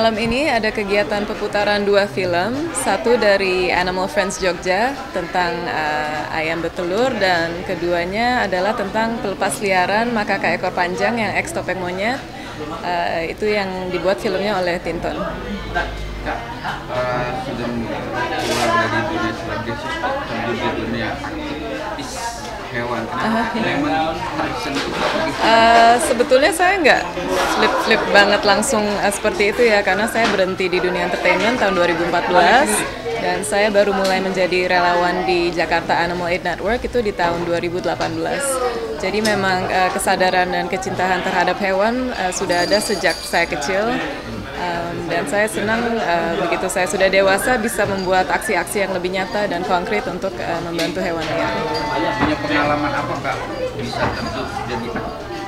malam ini ada kegiatan pemutaran dua film, satu dari Animal Friends Jogja tentang ayam betelur, dan keduanya adalah tentang pelepas liaran makaka ekor panjang yang ex topeng monyet. Itu yang dibuat filmnya oleh Tinton. Kak, sudah keluar dari dunia selebriti terjun di dunia aktivis hewan. Memang harus Sebetulnya saya nggak flip banget langsung seperti itu ya, karena saya berhenti di dunia entertainment tahun 2014 dan saya baru mulai menjadi relawan di Jakarta Animal Aid Network itu di tahun 2018. Jadi memang kesadaran dan kecintaan terhadap hewan sudah ada sejak saya kecil. Dan saya senang begitu saya sudah dewasa bisa membuat aksi-aksi yang lebih nyata dan konkret untuk membantu hewan liar. Punya pengalaman apa Kak bisa terjun jadi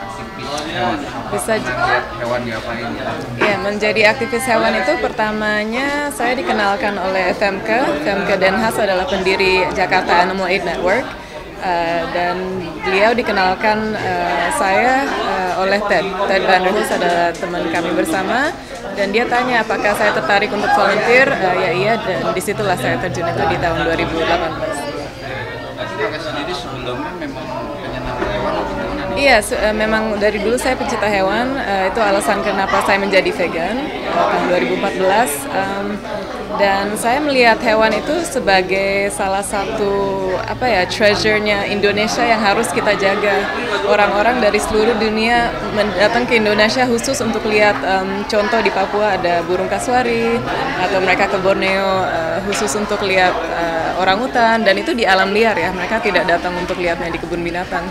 aktivis hewan? Bisa lihat hewan diapain? Ya, menjadi aktivis hewan itu pertamanya saya dikenalkan oleh Femke Den Haas adalah pendiri Jakarta Animal Aid Network. Dan beliau dikenalkan saya oleh Ted Vanderhus, adalah teman kami bersama, dan dia tanya apakah saya tertarik untuk volunteer. Ya iya, dan disitulah saya terjun itu di tahun 2018. Kakak sendiri sebelumnya memang penyenang hewan atau gimana? Iya, memang dari dulu saya pecinta hewan. Itu alasan kenapa saya menjadi vegan tahun 2014. Dan saya melihat hewan itu sebagai salah satu treasure-nya Indonesia yang harus kita jaga. Orang-orang dari seluruh dunia datang ke Indonesia khusus untuk lihat, contoh di Papua ada burung kasuari, atau mereka ke Borneo khusus untuk lihat orangutan, dan itu di alam liar ya, mereka tidak datang untuk lihatnya di kebun binatang.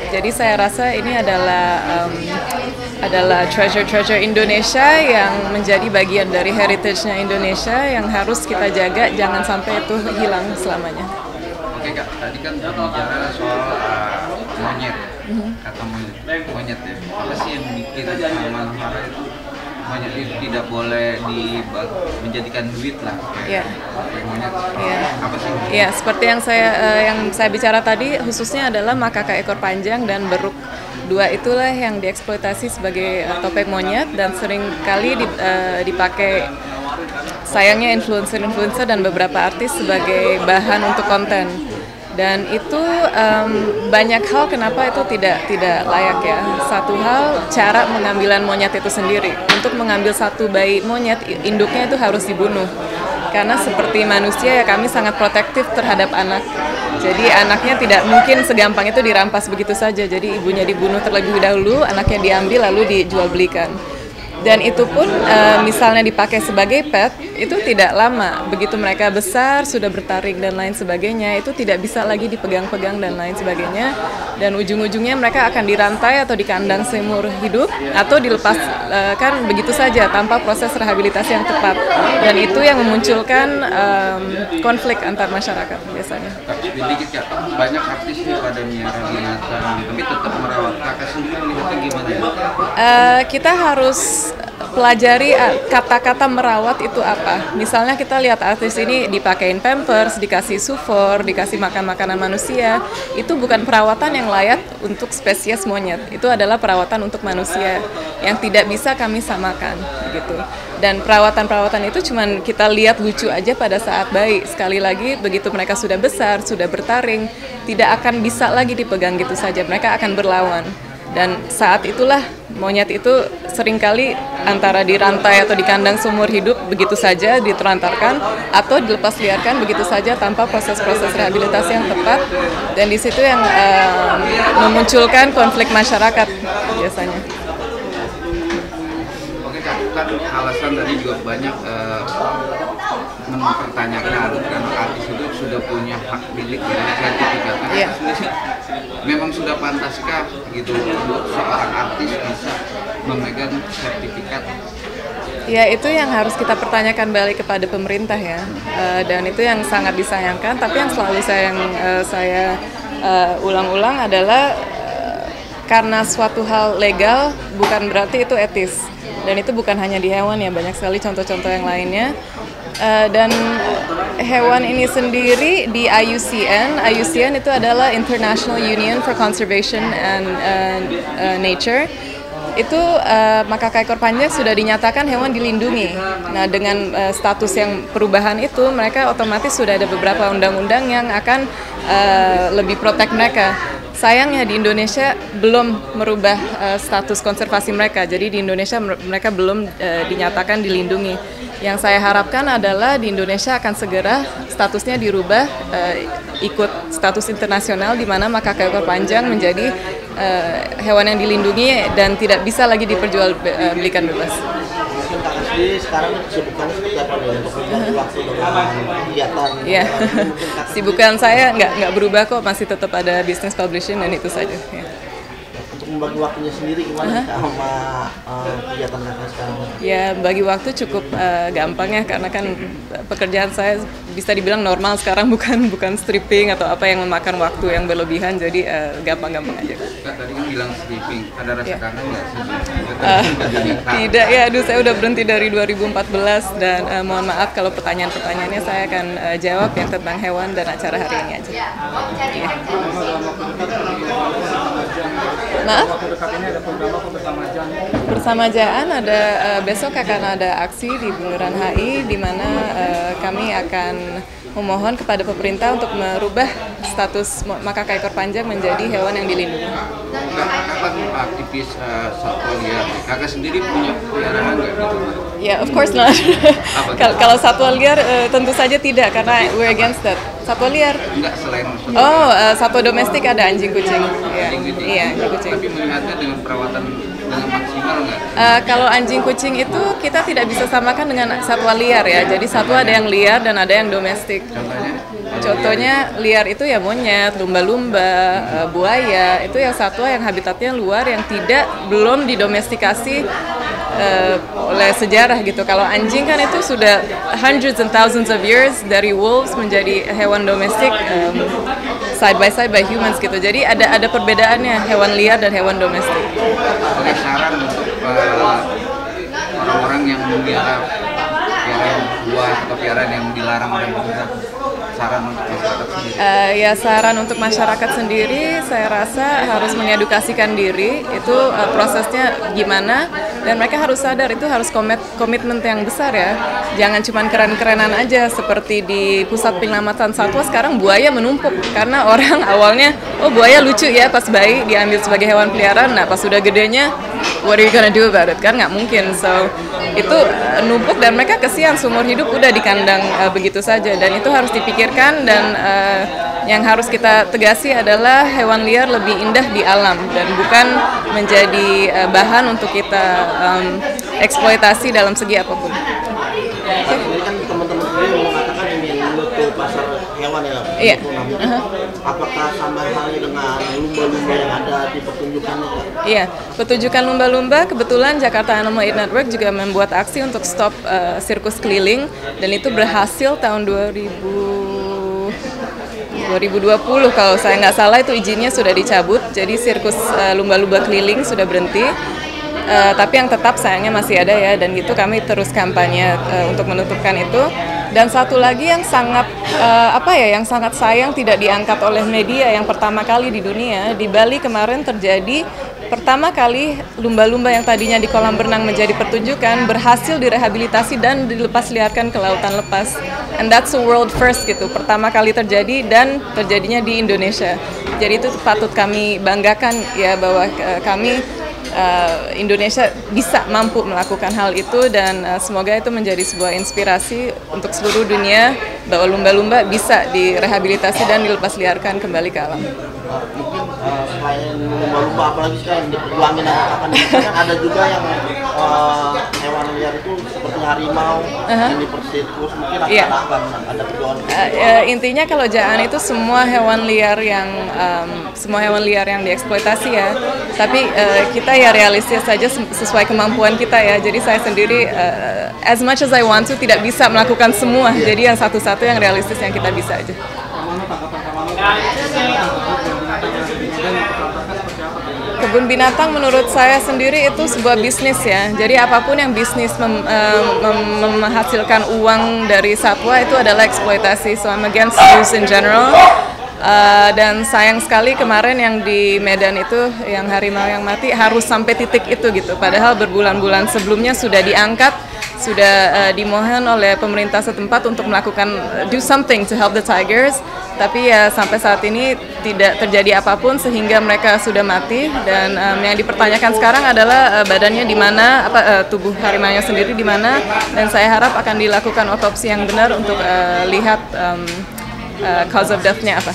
Jadi saya rasa ini adalah treasure Indonesia yang menjadi bagian dari heritage-nya Indonesia yang harus kita jaga, jangan sampai itu hilang selamanya. Oke Kak, tadi kan bicara soal monyet, kata monyet ya. Apa sih yang bikin Manhara itu monyet itu tidak boleh menjadikan duit lah? Iya. Monyet. Apa sih? Ya, seperti yang saya bicara tadi, khususnya adalah makaka ekor panjang dan beruk. Dua itulah yang dieksploitasi sebagai topeng monyet dan sering kali dipakai, sayangnya, influencer dan beberapa artis sebagai bahan untuk konten. Dan itu banyak hal kenapa itu tidak layak ya. Satu hal, cara pengambilan monyet itu sendiri. Untuk mengambil satu bayi monyet, induknya itu harus dibunuh. Karena seperti manusia ya, kami sangat protektif terhadap anak. Jadi anaknya tidak mungkin segampang itu dirampas begitu saja. Jadi ibunya dibunuh terlebih dahulu, anaknya diambil lalu dijual belikan. Dan itu pun misalnya dipakai sebagai pet, itu tidak lama. Begitu mereka besar, sudah bertaring dan lain sebagainya, itu tidak bisa lagi dipegang-pegang dan lain sebagainya. Dan ujung-ujungnya mereka akan dirantai atau dikandang seumur hidup, atau dilepas kan begitu saja tanpa proses rehabilitasi yang tepat. Dan itu yang memunculkan konflik antar masyarakat biasanya. Sedikit Kak, banyak artis nih pada miara binatang, tapi tetap merawat. Kakak sendiri melihatnya gimana ya? Kita harus pelajari kata-kata merawat itu apa. Misalnya kita lihat artis ini dipakein pampers, dikasih sufor, dikasih makan makanan manusia. Itu bukan perawatan yang layak untuk spesies monyet. Itu adalah perawatan untuk manusia yang tidak bisa kami samakan, begitu. Dan perawatan itu cuman kita lihat lucu aja pada saat bayi. Sekali lagi, begitu mereka sudah besar, sudah bertaring, tidak akan bisa lagi dipegang gitu saja. Mereka akan berlawan. Dan saat itulah monyet itu seringkali antara dirantai atau dikandang seumur hidup begitu saja, ditelantarkan atau dilepas liarkan begitu saja tanpa proses-proses rehabilitasi yang tepat. Dan di situ yang memunculkan konflik masyarakat biasanya. Oke Kak, kan alasan tadi juga banyak mempertanyakan karena artis itu sudah punya hak milik dari sertifikat. Iya. Memang sudah pantaskah gitu untuk seorang artis bisa memegang sertifikat? Ya, itu yang harus kita pertanyakan balik kepada pemerintah ya, dan itu yang sangat disayangkan. Tapi yang selalu saya ulang-ulang adalah karena suatu hal legal bukan berarti itu etis, dan itu bukan hanya di hewan ya, banyak sekali contoh-contoh yang lainnya. Dan hewan ini sendiri di IUCN itu adalah International Union for Conservation and Nature. itu makaka ekor panjang sudah dinyatakan hewan dilindungi. Nah, dengan status yang perubahan itu, mereka otomatis sudah ada beberapa undang-undang yang akan lebih protect mereka. Sayangnya di Indonesia belum merubah status konservasi mereka. Jadi di Indonesia mereka belum dinyatakan dilindungi. Yang saya harapkan adalah di Indonesia akan segera statusnya dirubah ikut status internasional di mana makaka ekor panjang menjadi hewan yang dilindungi dan tidak bisa lagi diperjualbelikan bebas. Jadi sekarang sibukannya seperti apa nih untuk membagi waktu dengan kegiatan? Iya, sibukan saya nggak berubah kok, masih tetap ada business publishing dan itu saja. Ya. Untuk membagi waktunya sendiri gimana sama kegiatan kakak sekarang? Ya, bagi waktu cukup gampang ya, karena kan pekerjaan saya bisa dibilang normal sekarang, bukan stripping atau apa yang memakan waktu yang berlebihan, jadi gampang-gampang aja. Kak, tadi kan bilang stripping, ada rasa kangen nggak sih? Tidak ya, aduh saya udah berhenti dari 2014 dan mohon maaf kalau pertanyaan-pertanyaannya saya akan jawab yang tentang hewan dan acara hari ini aja. Ya. Maaf? Bersama Jaan ada besok akan ada aksi di Bundaran HI di mana kami akan memohon kepada pemerintah untuk merubah status makaka ekor panjang menjadi hewan yang dilindungi. Kakak aktivis satwa liar. Kakak sendiri punya peliharaan nggak gitu? Ya, of course not. Kalau satwa liar tentu saja tidak, karena we're against that. Satwa liar? Enggak, selain satwa domestik ada anjing kucing. Iya, anjing kucing. Tapi melihatnya dengan perawatan dengan maksimal nggak? Kalau anjing kucing itu kita tidak bisa samakan dengan satwa liar ya. Jadi satwa ada yang liar dan ada yang domestik. Contohnya liar itu ya monyet, lumba-lumba, buaya. Itu yang satwa yang habitatnya luar yang belum didomestikasi oleh sejarah gitu. Kalau anjing kan itu sudah hundreds and thousands of years dari wolves menjadi hewan domestik side by humans gitu. Jadi ada perbedaannya hewan liar dan hewan domestik. Oke, saran untuk orang-orang yang memelihara buah atau piaraan yang dilarang oleh pemerintah. Saran untuk masyarakat sendiri? Saran untuk masyarakat sendiri, saya rasa harus mengedukasikan diri, itu prosesnya gimana, dan mereka harus sadar itu harus komitmen yang besar ya. Jangan cuma keren-kerenan aja, seperti di pusat penyelamatan satwa sekarang buaya menumpuk, karena orang awalnya, oh buaya lucu ya pas bayi, diambil sebagai hewan peliharaan, nah pas sudah gedenya, what are you gonna do about it? Kan nggak mungkin, so itu numpuk dan mereka kesian seumur hidup udah di kandang begitu saja, dan itu harus dipikirkan. Dan yang harus kita tegasi adalah hewan liar lebih indah di alam dan bukan menjadi bahan untuk kita eksploitasi dalam segi apapun. Ini kan teman-teman sendiri mengatakan ingin menutup pasar hewan ya. Iya. Apakah sama halnya dengan lumba-lumba yang ada di pertunjukannya? Iya, pertunjukan lumba-lumba kebetulan Jakarta Animal Aid Network juga membuat aksi untuk stop sirkus keliling, dan itu berhasil tahun 2020 kalau saya nggak salah, itu izinnya sudah dicabut, jadi sirkus lumba-lumba keliling sudah berhenti. Tapi yang tetap sayangnya masih ada ya, dan itu kami terus kampanye untuk menutupkan itu. Dan satu lagi yang sangat yang sangat sayang tidak diangkat oleh media, yang pertama kali di dunia, di Bali kemarin terjadi pertama kali lumba-lumba yang tadinya di kolam berenang menjadi pertunjukan berhasil direhabilitasi dan dilepas liarkan ke lautan lepas. And that's a world first gitu, pertama kali terjadi dan terjadinya di Indonesia. Jadi itu patut kami banggakan ya, bahwa kami Indonesia bisa mampu melakukan hal itu, dan semoga itu menjadi sebuah inspirasi untuk seluruh dunia bahwa lumba-lumba bisa direhabilitasi dan dilepas liarkan kembali ke alam. Mungkin selain lumba-lumba apalagi sekarang yang diperjuangin akan ada juga yang hewan liar itu seperti harimau yang dipersirkus, mungkin ada perjuangan. Intinya kalau Jaan itu semua hewan liar yang dieksploitasi ya, tapi kita ya realistis saja sesuai kemampuan kita ya. Jadi saya sendiri as much as I want to tidak bisa melakukan semua, jadi yang satu-satu yang realistis yang kita bisa aja. Kebun binatang menurut saya sendiri itu sebuah bisnis ya. Jadi apapun yang bisnis menghasilkan uang dari satwa itu adalah eksploitasi. So I'm against zoos in general. Dan sayang sekali kemarin yang di Medan itu, yang harimau yang mati harus sampai titik itu gitu. Padahal berbulan-bulan sebelumnya sudah diangkat, sudah dimohon oleh pemerintah setempat untuk melakukan do something to help the tigers. Tapi ya sampai saat ini tidak terjadi apapun sehingga mereka sudah mati. Dan yang dipertanyakan sekarang adalah badannya di mana, tubuh harimaunya sendiri di mana. Dan saya harap akan dilakukan otopsi yang benar untuk lihat cause of death-nya apa.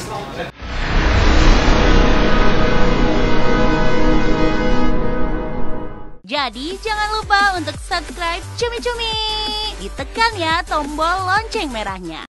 Jadi jangan lupa untuk subscribe Cumi Cumi. Ditekan ya tombol lonceng merahnya.